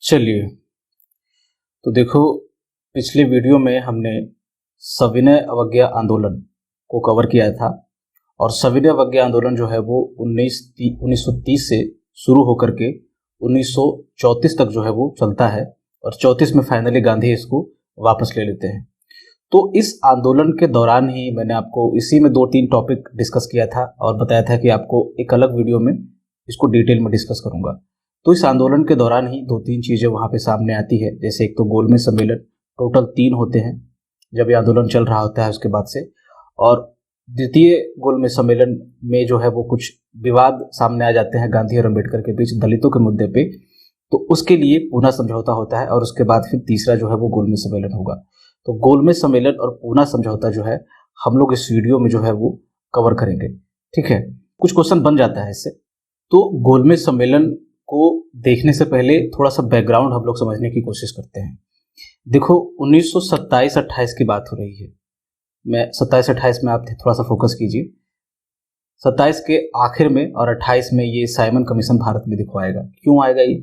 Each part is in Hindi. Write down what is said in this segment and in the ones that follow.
चलिए, तो देखो, पिछले वीडियो में हमने सविनय अवज्ञा आंदोलन को कवर किया था। और सविनय अवज्ञा आंदोलन जो है वो 1930 से शुरू होकर के 1934 तक जो है वो चलता है, और 34 में फाइनली गांधी इसको वापस ले लेते हैं। तो इस आंदोलन के दौरान ही मैंने आपको इसी में 2-3 टॉपिक डिस्कस किया था और बताया था कि आपको एक अलग वीडियो में इसको डिटेल में डिस्कस करूंगा। तो इस आंदोलन के दौरान ही 2-3 चीज़ें वहाँ पे सामने आती है। जैसे एक तो गोलमेज सम्मेलन, टोटल 3 होते हैं जब ये आंदोलन चल रहा होता है उसके बाद से। और द्वितीय गोलमेज सम्मेलन में जो है वो कुछ विवाद सामने आ जाते हैं गांधी और अम्बेडकर के बीच दलितों के मुद्दे पे, तो उसके लिए पूना समझौता होता है। और उसके बाद फिर तीसरा जो है वो गोलमेज सम्मेलन होगा। तो गोलमेज सम्मेलन और पूना समझौता जो है हम लोग इस वीडियो में जो है वो कवर करेंगे। ठीक है, कुछ क्वेश्चन बन जाता है इससे। तो गोलमेज सम्मेलन को देखने से पहले थोड़ा सा बैकग्राउंड हम लोग समझने की कोशिश करते हैं। देखो, 1927-28 की बात हो रही है। मैं 27-28 में आप थोड़ा सा फोकस कीजिए। 27 के आखिर में और 28 में ये साइमन कमीशन भारत में दिखवाएगा। क्यों आएगा ये?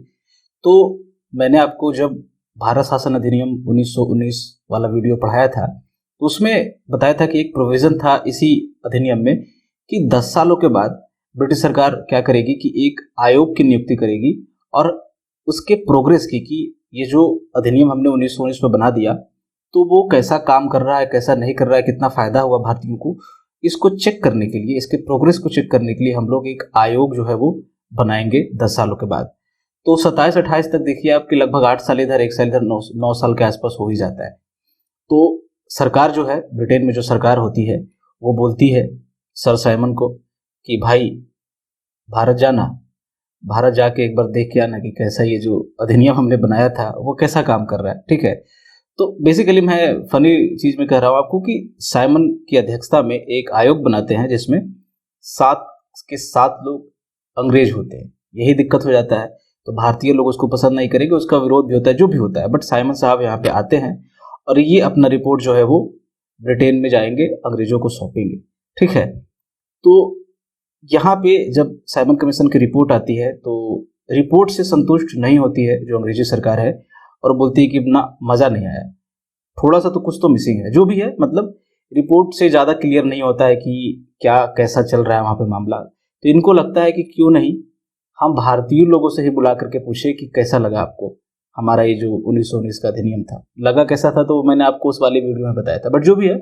तो मैंने आपको जब भारत शासन अधिनियम 1919 वाला वीडियो पढ़ाया था तो उसमें बताया था कि एक प्रोविजन था इसी अधिनियम में कि 10 सालों के बाद ब्रिटिश सरकार क्या करेगी कि एक आयोग की नियुक्ति करेगी और उसके प्रोग्रेस की, कि ये जो अधिनियम हमने 1919 में बना दिया तो वो कैसा काम कर रहा है, कैसा नहीं कर रहा है, कितना फायदा हुआ भारतीयों को, इसको चेक करने के लिए, इसके प्रोग्रेस को चेक करने के लिए हम लोग एक आयोग जो है वो बनाएंगे 10 सालों के बाद। तो 27-28 तक देखिए आपके लगभग 8 साल इधर, 1 साल इधर, 9 साल के आसपास हो ही जाता है। तो सरकार जो है, ब्रिटेन में जो सरकार होती है वो बोलती है सर साइमन को कि भाई भारत जाना, भारत जाके एक बार देख के आना कि कैसा ये जो अधिनियम हमने बनाया था वो कैसा काम कर रहा है। ठीक है, तो बेसिकली मैं फनी चीज में कह रहा हूँ आपको कि साइमन की अध्यक्षता में एक आयोग बनाते हैं जिसमें 7 लोग अंग्रेज होते हैं। यही दिक्कत हो जाता है, तो भारतीय लोग उसको पसंद नहीं करेंगे, उसका विरोध भी होता है, जो भी होता है। बट साइमन साहब यहाँ पे आते हैं और ये अपना रिपोर्ट जो है वो ब्रिटेन में जाएंगे, अंग्रेजों को सौंपेंगे। ठीक है, तो यहाँ पे जब साइमन कमीशन की रिपोर्ट आती है तो रिपोर्ट से संतुष्ट नहीं होती है जो अंग्रेजी सरकार है, और बोलती है कि ना मज़ा नहीं आया, थोड़ा सा तो कुछ तो मिसिंग है। जो भी है, मतलब रिपोर्ट से ज़्यादा क्लियर नहीं होता है कि क्या कैसा चल रहा है वहाँ पे मामला। तो इनको लगता है कि क्यों नहीं हम भारतीय लोगों से ही बुला करके पूछे कि कैसा लगा आपको हमारा ये जो 1919 का अधिनियम था, लगा कैसा था। तो मैंने आपको उस वाले वीडियो में बताया था। बट जो भी है,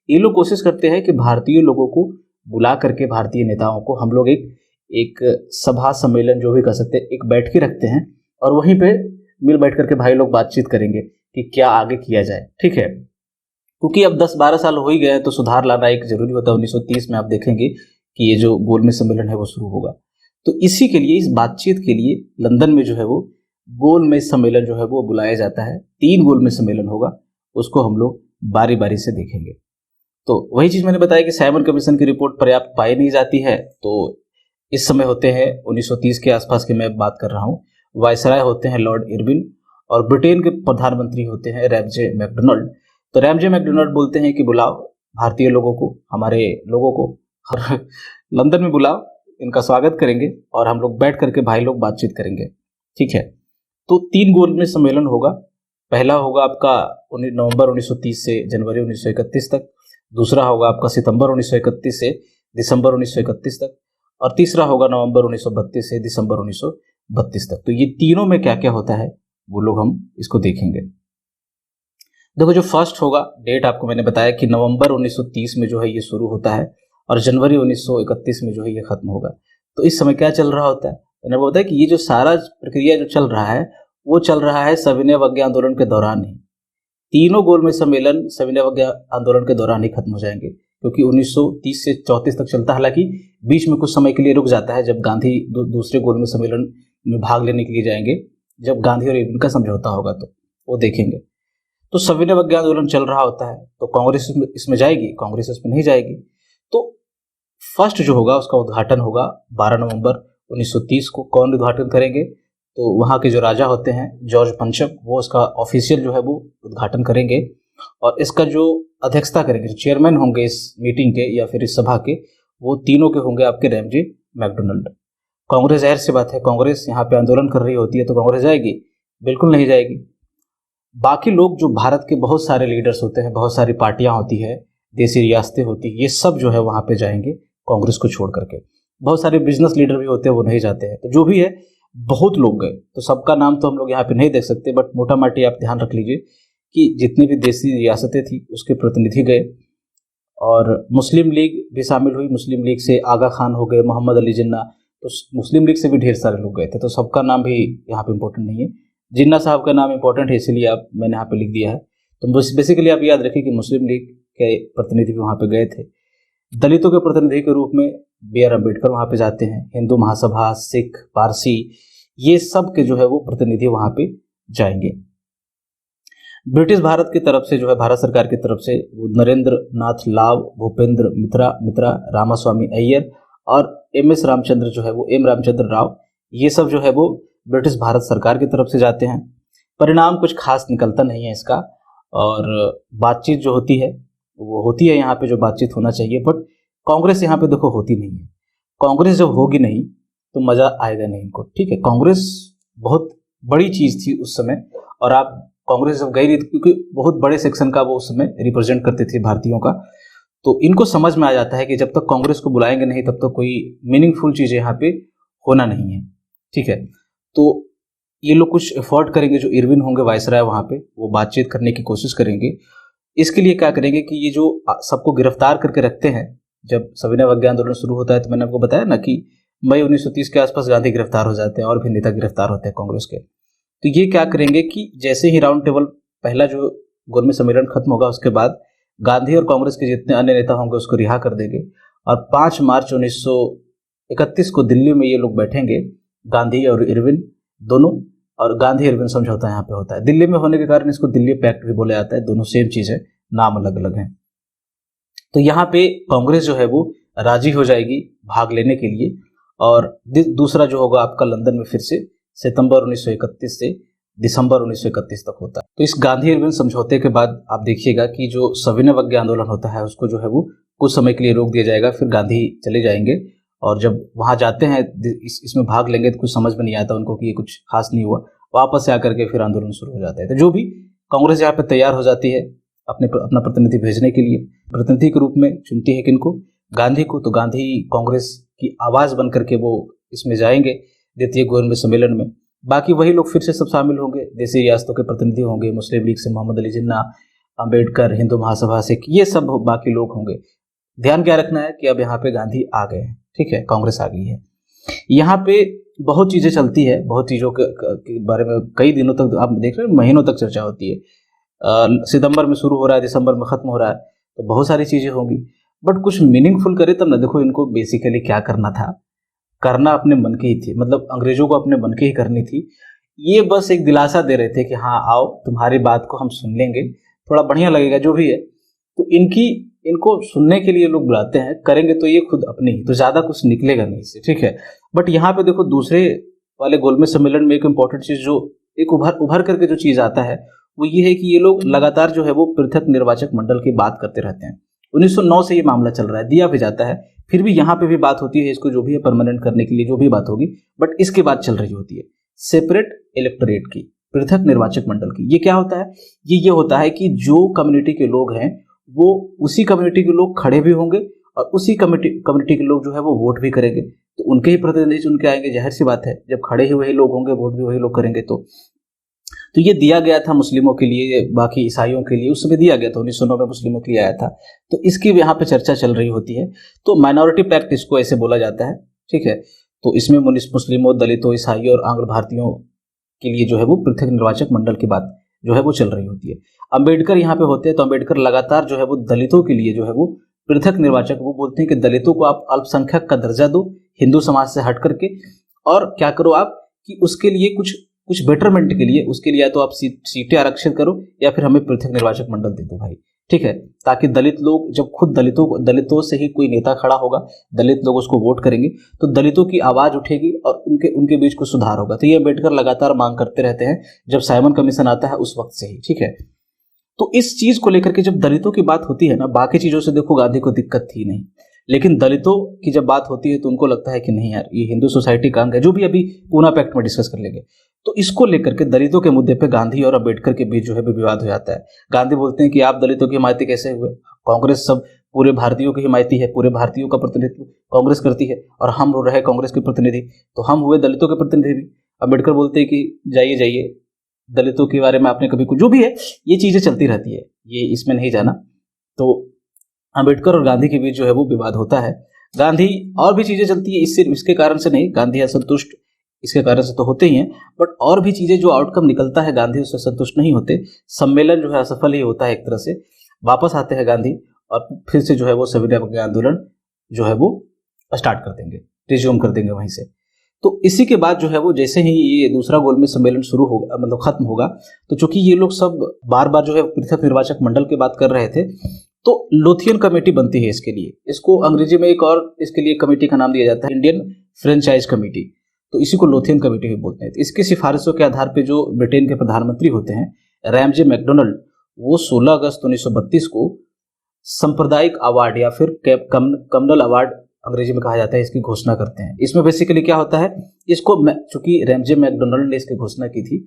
ये लोग कोशिश करते हैं कि भारतीय लोगों को बुला करके, भारतीय नेताओं को हम लोग एक सभा सम्मेलन जो भी कर सकते हैं, एक बैठक रखते हैं और वहीं पे मिल बैठ करके भाई लोग बातचीत करेंगे कि क्या आगे किया जाए। ठीक है, क्योंकि अब 10-12 साल हो ही गए तो सुधार लाना एक जरूरी होता है। 1930 में आप देखेंगे कि ये जो गोलमेज सम्मेलन है वो शुरू होगा। तो इसी के लिए, इस बातचीत के लिए लंदन में जो है वो गोलमेज सम्मेलन जो है वो बुलाया जाता है। 3 गोलमेज सम्मेलन होगा, उसको हम लोग बारी बारी से देखेंगे। तो वही चीज मैंने बताया कि साइमन कमीशन की रिपोर्ट पर्याप्त पाई नहीं जाती है। तो इस समय होते हैं 1930 के आसपास की मैं बात कर रहा हूँ, वायसराय होते हैं लॉर्ड इरविन, और ब्रिटेन के प्रधानमंत्री होते हैं रैमजे मैकडोनाल्ड। तो रैमजे मैकडोनाल्ड बोलते हैं कि बुलाओ भारतीय लोगों को, हमारे लोगों को, और लंदन में बुलाओ, इनका स्वागत करेंगे और हम लोग बैठ करके भाई लोग बातचीत करेंगे। ठीक है, तो 3 गोलमेज सम्मेलन होगा। पहला होगा आपका नवंबर 1930 से जनवरी 1931 तक, दूसरा होगा आपका सितंबर 1931 से दिसंबर 1931 तक, और तीसरा होगा नवंबर 1932 से दिसंबर 1932 तक। तो ये तीनों में क्या क्या होता है वो लोग हम इसको देखेंगे। देखो, जो फर्स्ट होगा डेट आपको मैंने बताया कि नवंबर 1930 में जो है ये शुरू होता है और जनवरी 1931 में जो है ये खत्म होगा। तो इस समय क्या चल रहा होता है? मैंने बताया कि ये जो सारा प्रक्रिया जो चल रहा है वो चल रहा है सविनय अवज्ञा आंदोलन के दौरान ही। तीनों गोलमेज सम्मेलन सविनय अवज्ञा आंदोलन के दौरान ही खत्म हो जाएंगे, क्योंकि 1930 से 34 तक चलता है। हालांकि बीच में कुछ समय के लिए रुक जाता है जब गांधी दूसरे गोलमेज सम्मेलन में भाग लेने के लिए जाएंगे, जब गांधी और इरविन का समझौता होगा तो वो देखेंगे। तो सविनय अवज्ञा आंदोलन चल रहा होता है, तो कांग्रेस इसमें जाएगी, कांग्रेस इसमें नहीं जाएगी। तो फर्स्ट जो होगा उसका उद्घाटन होगा 12 नवंबर 1930 को। कौन उद्घाटन करेंगे? तो वहाँ के जो राजा होते हैं जॉर्ज पंचम, वो उसका ऑफिशियल जो है वो उद्घाटन करेंगे, और इसका जो अध्यक्षता करेंगे, जो चेयरमैन होंगे इस मीटिंग के या फिर इस सभा के, वो तीनों के होंगे आपके रैमजे मैकडोनाल्ड। कांग्रेस, जाहिर सी बात है, कांग्रेस यहाँ पे आंदोलन कर रही होती है तो कांग्रेस जाएगी, बिल्कुल नहीं जाएगी। बाकी लोग जो भारत के बहुत सारे लीडर्स होते हैं, बहुत सारी पार्टियां होती है, देसी रियासतें होती है, ये सब जो है वहाँ पे जाएंगे कांग्रेस को छोड़ करके। बहुत सारे बिजनेस लीडर भी होते हैं, वो नहीं जाते हैं। तो जो भी है, बहुत लोग गए, तो सबका नाम तो हम लोग यहाँ पे नहीं देख सकते, बट मोटा माटी आप ध्यान रख लीजिए कि जितनी भी देसी रियासतें थी उसके प्रतिनिधि गए। और मुस्लिम लीग भी शामिल हुई। मुस्लिम लीग से आगा खान हो गए, मोहम्मद अली जिन्ना, तो मुस्लिम लीग से भी ढेर सारे लोग गए थे। तो सबका नाम भी यहाँ पे इम्पोर्टेंट नहीं है। जिन्ना साहब का नाम इम्पोर्टेंट है, इसीलिए मैंने यहाँ पे लिख दिया है। तो बेसिकली आप याद रखिए कि मुस्लिम लीग के प्रतिनिधि भी वहाँ पे गए थे। दलितों के प्रतिनिधि के रूप में B.R. अम्बेडकर वहाँ पे जाते हैं। हिंदू महासभा, सिख, पारसी, ये सब के जो है वो प्रतिनिधि वहाँ पे जाएंगे। ब्रिटिश भारत की तरफ से जो है, भारत सरकार की तरफ से वो नरेंद्र नाथ लाव, भूपेंद्र मित्रा, रामास्वामी अय्यर और M.S. रामचंद्र जो है वो M. रामचंद्र राव, ये सब जो है वो ब्रिटिश भारत सरकार की तरफ से जाते हैं। परिणाम कुछ खास निकलता नहीं है इसका। और बातचीत जो होती है वो होती है यहाँ पे जो बातचीत होना चाहिए, बट कांग्रेस यहाँ पे देखो होती नहीं है। कांग्रेस जब होगी नहीं तो मजा आएगा नहीं इनको, ठीक है। कांग्रेस बहुत बड़ी चीज थी उस समय, और आप कांग्रेस जब गई रही थी, क्योंकि बहुत बड़े सेक्शन का वो उस समय रिप्रेजेंट करते थे भारतीयों का, तो इनको समझ में आ जाता है कि जब तक कांग्रेस को बुलाएंगे नहीं तब तक कोई मीनिंगफुल चीजें यहाँ पे होना नहीं है, ठीक है। तो ये लोग कुछ एफर्ट करेंगे, जो इरविन होंगे वायसराय वहाँ पे, वो बातचीत करने की कोशिश करेंगे। इसके लिए क्या करेंगे कि ये जो सबको गिरफ्तार करके रखते हैं, जब सविनय अवज्ञा आंदोलन शुरू होता है तो मैंने आपको बताया ना कि मई 1930 के आसपास गांधी गिरफ्तार हो जाते हैं और भी नेता गिरफ्तार होते हैं कांग्रेस के। तो ये क्या करेंगे कि जैसे ही राउंड टेबल पहला जो गोलमेज सम्मेलन खत्म होगा, उसके बाद गांधी और कांग्रेस के जितने अन्य नेता होंगे उसको रिहा कर देंगे, और 5 मार्च 1931 को दिल्ली में ये लोग बैठेंगे, गांधी और इरविन दोनों। और गांधी इरविन समझौता यहाँ पे होता है। दिल्ली में होने के कारण इसको दिल्ली पैक्ट भी बोला जाता है। दोनों सेम चीज है, नाम अलग अलग है। तो यहाँ पे कांग्रेस जो है वो राजी हो जाएगी भाग लेने के लिए। और दूसरा जो होगा आपका लंदन में फिर से सितंबर 1931 से दिसंबर 1931 तक होता है। तो इस गांधी इरविन समझौते के बाद आप देखिएगा कि जो सविनय अवज्ञा आंदोलन होता है उसको जो है वो कुछ समय के लिए रोक दिया जाएगा। फिर गांधी चले जाएंगे, और जब वहां जाते हैं इसमें भाग लेंगे तो कुछ समझ में नहीं आता उनको कि ये कुछ खास नहीं हुआ, वापस से आकर के फिर आंदोलन शुरू हो जाता है। तो जो भी कांग्रेस यहाँ पे तैयार हो जाती है अपना प्रतिनिधि भेजने के लिए, प्रतिनिधि के रूप में चुनती है किनको, गांधी को। तो गांधी कांग्रेस की आवाज बन करके वो इसमें जाएंगे द्वितीय गोलमेज सम्मेलन में। बाकी वही लोग फिर से सब शामिल होंगे, देसी रियासतों के प्रतिनिधि होंगे, मुस्लिम लीग से मोहम्मद अली जिन्ना, अम्बेडकर, हिंदू महासभा से, ये सब बाकी लोग होंगे। ध्यान क्या रखना है कि अब यहाँ पे गांधी आ गए हैं, ठीक है, कांग्रेस आ गई है। यहाँ पे बहुत चीजें चलती है, बहुत चीजों के बारे में कई दिनों तक आप देख रहे हैं, महीनों तक चर्चा होती है। सितंबर में शुरू हो रहा है, दिसंबर में खत्म हो रहा है, तो बहुत सारी चीजें होंगी। बट कुछ मीनिंगफुल करे तब ना। देखो इनको बेसिकली क्या करना था, करना अपने मन की ही थी, मतलब अंग्रेजों को अपने मन की ही करनी थी। ये बस एक दिलासा दे रहे थे कि हाँ आओ, तुम्हारी बात को हम सुन लेंगे, थोड़ा बढ़िया लगेगा जो भी है। तो इनको सुनने के लिए लोग बुलाते हैं, करेंगे तो ये खुद अपने ही, तो ज्यादा कुछ निकलेगा नहीं इससे, ठीक है। बट यहाँ पे देखो दूसरे वाले गोलमेज सम्मेलन में एक इंपॉर्टेंट चीज जो एक उभर करके जो चीज आता है वो ये है कि ये लोग लगातार जो है वो पृथक निर्वाचक मंडल की बात करते रहते हैं। 1909 से ये मामला चल रहा है, दिया भी जाता है, फिर भी यहाँ पे भी बात होती है इसको जो भी है परमानेंट करने के लिए जो भी बात होगी, बट इसके बाद चल रही होती है सेपरेट इलेक्टोरेट की, पृथक निर्वाचक मंडल की। ये क्या होता है, ये होता है कि जो कम्युनिटी के लोग हैं वो उसी कम्युनिटी के लोग खड़े भी होंगे और उसी कम्युनिटी के लोग जो है वो वोट भी करेंगे, तो उनके ही प्रतिनिधि चुन के आएंगे। जाहिर सी बात है, जब खड़े ही वही लोग होंगे, वोट भी वही लोग करेंगे। तो ये दिया गया था मुस्लिमों के लिए, बाकी ईसाइयों के लिए उस समय दिया गया था, 1909 में मुस्लिमों के लिए आया था। तो इसकी भी यहाँ पे चर्चा चल रही होती है। तो माइनॉरिटी पैक्ट इसको ऐसे बोला जाता है, ठीक है। तो इसमें मुस्लिमों, दलितों, ईसाइयों और आंग्ल भारतीयों के लिए जो है वो पृथक निर्वाचक मंडल की बात जो है वो चल रही होती है। अम्बेडकर यहाँ पे होते हैं, तो अम्बेडकर लगातार जो है वो दलितों के लिए जो है वो पृथक निर्वाचक, वो बोलते हैं कि दलितों को आप अल्पसंख्यक का दर्जा दो हिंदू समाज से हट करके, और क्या करो आप कि उसके लिए कुछ बेटरमेंट के लिए, उसके लिए या तो आप सीटें आरक्षित करो या फिर हमें पृथक निर्वाचक मंडल दे दो भाई, ठीक है। ताकि दलित लोग, जब खुद दलितों से ही कोई नेता खड़ा होगा, दलित लोग उसको वोट करेंगे, तो दलितों की आवाज उठेगी और उनके बीच कुछ सुधार होगा। तो ये अम्बेडकर लगातार मांग करते रहते हैं, जब साइमन कमीशन आता है उस वक्त से ही, ठीक है। तो इस चीज को लेकर के जब दलितों की बात होती है ना, बाकी चीजों से देखो गांधी को दिक्कत थी नहीं, लेकिन दलितों की जब बात होती है तो उनको लगता है कि नहीं यार, ये हिंदू सोसाइटी का अंग है, जो भी अभी पूना पैक्ट में डिस्कस कर लेंगे। तो इसको लेकर के दलितों के मुद्दे पे गांधी और अंबेडकर के बीच जो है विवाद हो जाता है। गांधी बोलते हैं कि आप दलितों की हिमायती कैसे हुए, कांग्रेस सब पूरे भारतीयों की हिमायती है, पूरे भारतीयों का प्रतिनिधित्व कांग्रेस करती है और हम रहे कांग्रेस के प्रतिनिधि, तो हम हुए दलितों के प्रतिनिधि भी। अंबेडकर बोलते हैं कि जाइए जाइए, दलितों के बारे में आपने कभी कुछ, जो भी है ये चीजें चलती रहती है, ये इसमें नहीं जाना। तो अंबेडकर और गांधी के बीच जो है वो विवाद होता है। गांधी और भी चीजें चलती है, इससे इसके कारण से नहीं, गांधी असंतुष्ट इसके कारण से तो होते ही हैं, बट और भी चीजें जो आउटकम निकलता है गांधी उससे संतुष्ट नहीं होते, सम्मेलन जो है असफल ही होता है एक तरह से। वापस आते हैं गांधी और फिर से जो है वो सविनय अवज्ञा आंदोलन जो है वो स्टार्ट कर देंगे, रिज्यूम कर देंगे वहीं से। तो इसी के बाद जो है वो जैसे ही ये दूसरा गोलमेज सम्मेलन शुरू होगा, मतलब खत्म होगा, तो चूंकि ये लोग सब बार बार जो है पृथक निर्वाचक मंडल की बात कर रहे थे, तो लोथियन कमेटी बनती है इसके लिए। इसको अंग्रेजी में एक और इसके लिए कमेटी का नाम दिया जाता है इंडियन फ्रेंचाइज कमेटी, तो इसी को लोथियन कमेटी भी बोलते हैं। तो इसकी सिफारिशों के आधार पर जो ब्रिटेन के प्रधानमंत्री होते हैं रैमजे मैकडोनल्ड, वो 16 अगस्त 1932 को सांप्रदायिक अवार्ड या फिर कम्युनल अवार्ड अंग्रेजी में कहा जाता है, इसकी घोषणा करते हैं। इसमें बेसिकली क्या होता है, इसको चूंकि रैमजे मैकडोनल्ड ने इसकी घोषणा की थी,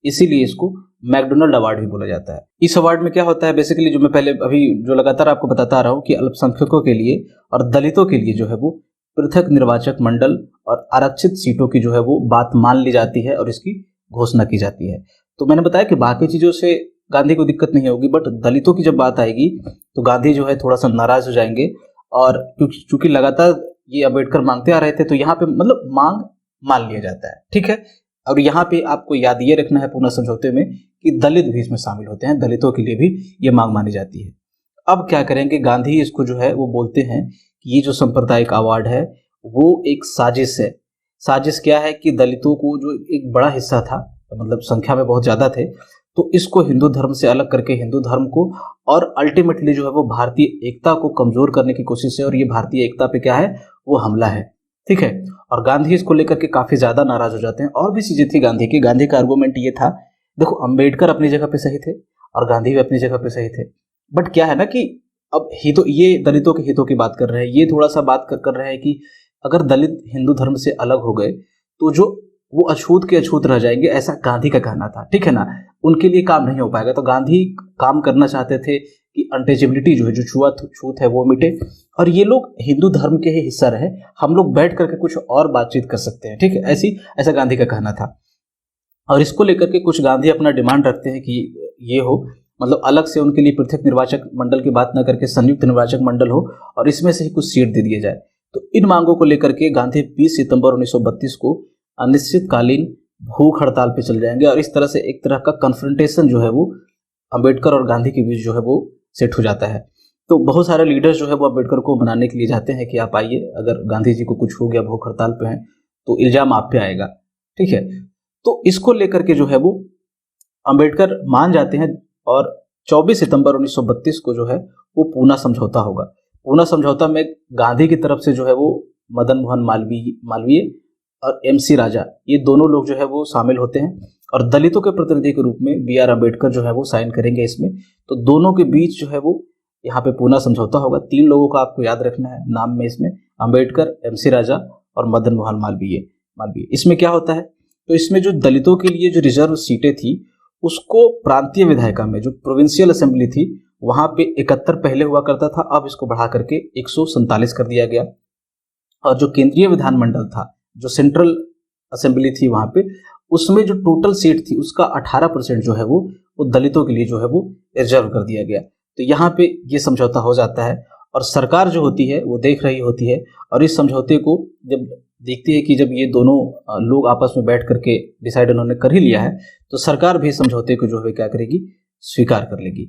इसीलिए इसको मैकडोनल्ड अवार्ड भी बोला जाता है। इस अवार्ड में क्या होता है बेसिकली, जो मैं पहले अभी जो लगातार आपको बताता रहा हूँ कि अल्पसंख्यकों के लिए और दलितों के लिए जो है वो पृथक निर्वाचक मंडल और आरक्षित सीटों की जो है वो बात मान ली जाती है और इसकी घोषणा की जाती है। तो मैंने बताया कि बाकी चीजों से गांधी को दिक्कत नहीं होगी, बट दलितों की जब बात आएगी तो गांधी जो है थोड़ा सा नाराज हो जाएंगे। और क्योंकि लगातार ये अंबेडकर मांगते आ रहे थे, तो यहाँ पे मतलब मांग मान लिया जाता है, ठीक है। और यहाँ पे आपको याद ये रखना है पूर्ण समझौते में कि दलित भी इसमें शामिल होते हैं, दलितों के लिए भी ये मांग मानी जाती है। अब क्या करेंगे, गांधी इसको जो है वो बोलते हैं कि ये जो सांप्रदायिक अवार्ड है वो एक साजिश है। साजिश क्या है कि दलितों को जो एक बड़ा हिस्सा था, मतलब संख्या में बहुत ज्यादा थे, तो इसको हिंदू धर्म से अलग करके हिंदू धर्म को और अल्टीमेटली जो है वो भारतीय एकता को कमजोर करने की कोशिश है, और ये भारतीय एकता पे क्या है वो हमला है, ठीक है। और गांधी इसको लेकर के काफी ज्यादा नाराज हो जाते हैं। और भी चीजें थी गांधी की। गांधी का आर्गुमेंट ये था, देखो अंबेडकर अपनी जगह पे सही थे और गांधी भी अपनी जगह पे सही थे, बट क्या है ना कि अब हितों, ये दलितों के हितों की बात कर रहे हैं, ये थोड़ा सा बात कर रहे हैं कि अगर दलित हिंदू धर्म से अलग हो गए तो जो वो अछूत के अछूत रह जाएंगे, ऐसा गांधी का कहना था, ठीक है ना। उनके लिए काम नहीं हो पाएगा, तो गांधी काम करना चाहते थे कि अनटचेबिलिटी जो है, जो छूत है वो मिटे और ये लोग हिंदू धर्म के ही हिस्सा रहे, हम लोग बैठ करके कुछ और बातचीत कर सकते हैं, ठीक है। ऐसा गांधी का कहना था। और इसको लेकर के कुछ गांधी अपना डिमांड रखते हैं कि ये हो, मतलब अलग से उनके लिए पृथक निर्वाचक मंडल की बात ना करके संयुक्त निर्वाचक मंडल हो और इसमें से ही कुछ सीट दे दिए जाए। तो इन मांगों को लेकर के गांधी 20 सितंबर 1932 को अनिश्चितकालीन भूख हड़ताल पे चल जाएंगे और इस तरह से एक तरह का कन्फ्रंटेशन जो है वो अंबेडकर और गांधी के बीच जो है वो सेट हो जाता है। तो बहुत सारे लीडर्स जो है वो अंबेडकर को मनाने के लिए जाते हैं कि आप आइए, अगर गांधी जी को कुछ हो गया, भूख हड़ताल पे हैं, तो इल्जाम आप पे आएगा, ठीक है। तो इसको लेकर के जो है वो अंबेडकर मान जाते हैं और 24 सितंबर 1932 को जो है वो पूना समझौता होगा। पूना समझौता में गांधी की तरफ से जो है वो मदन मोहन मालवीय और एमसी राजा, ये दोनों लोग जो है वो शामिल होते हैं और दलितों के प्रतिनिधि के रूप में बी आर अम्बेडकर जो है वो साइन करेंगे इसमें। तो दोनों के बीच जो है वो यहाँ पे पूना समझौता होगा। 3 लोगों का आपको याद रखना है नाम में इसमें, अम्बेडकर, एमसी राजा और मदन मोहन मालवीय। इसमें क्या होता है, तो इसमें जो दलितों के लिए जो रिजर्व सीटें थी उसको प्रांतीय विधायिका में, जो प्रोविंशियल असेंबली थी वहां पे 71 पहले हुआ करता था, अब इसको बढ़ा करके 147 कर दिया गया। और जो केंद्रीय विधानमंडल था, जो सेंट्रल असेंबली थी वहां पे, उसमें जो टोटल सीट थी उसका 18% जो है वो दलितों के लिए जो है वो रिजर्व कर दिया गया। तो यहाँ पे ये समझौता हो जाता है और सरकार जो होती है वो देख रही होती है और इस समझौते को जब देखती है कि जब ये दोनों लोग आपस में बैठ करके डिसाइड उन्होंने कर ही लिया है, तो सरकार भी समझौते को जो है क्या करेगी, स्वीकार कर लेगी।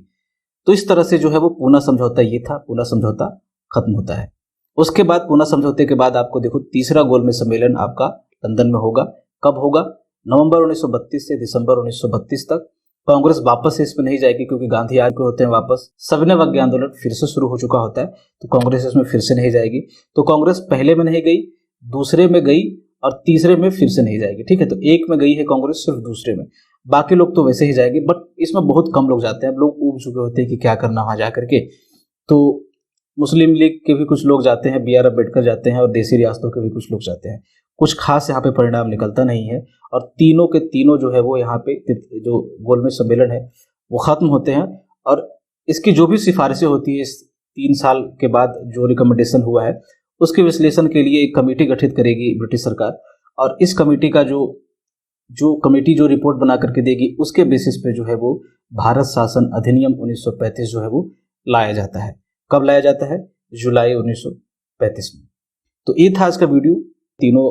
तो इस तरह से जो है वो पूना समझौता ये था, पूना समझौता खत्म होता है। उसके बाद पूना समझौते के बाद आपको देखो तीसरा गोलमेज सम्मेलन आपका लंदन में होगा। कब होगा, नवंबर 1932 से दिसंबर 1932 तक। कांग्रेस वापस से इसमें नहीं जाएगी क्योंकि गांधी आ चुके होते हैं वापस, सविनय अवज्ञा आंदोलन फिर से शुरू हो चुका होता है, तो कांग्रेस इसमें फिर से नहीं जाएगी। तो कांग्रेस पहले में नहीं गई, दूसरे में गई और तीसरे में फिर से नहीं जाएगी, ठीक है। तो एक में गई है कांग्रेस, सिर्फ दूसरे में, बाकी लोग तो वैसे ही जाएंगे, बट इसमें बहुत कम लोग जाते हैं। अब लोग ऊब चुके होते हैं कि क्या करना वहां जाकर के। तो मुस्लिम लीग के भी कुछ लोग जाते हैं, बी आर अम्बेडकर जाते हैं और देसी रियासतों के भी कुछ लोग जाते हैं। कुछ खास यहाँ पे परिणाम निकलता नहीं है और तीनों के तीनों जो है वो यहाँ पे जो गोलमेज सम्मेलन है वो ख़त्म होते हैं। और इसकी जो भी सिफारिशें होती है इस 3 साल के बाद जो रिकमेंडेशन हुआ है उसके विश्लेषण के लिए एक कमेटी गठित करेगी ब्रिटिश सरकार। और इस कमेटी का जो कमेटी जो रिपोर्ट बना करके देगी उसके बेसिस पे जो है वो भारत शासन अधिनियम 1935 जो है वो लाया जाता है। कब लाया जाता है? जुलाई 1935 में। तो ये था आज का वीडियो। तीनों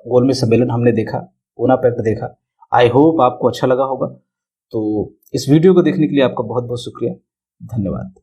गोलमेज सम्मेलन हमने देखा, पूना पैक्ट देखा। आई होप आपको अच्छा लगा होगा। तो इस वीडियो को देखने के लिए आपका बहुत बहुत शुक्रिया, धन्यवाद।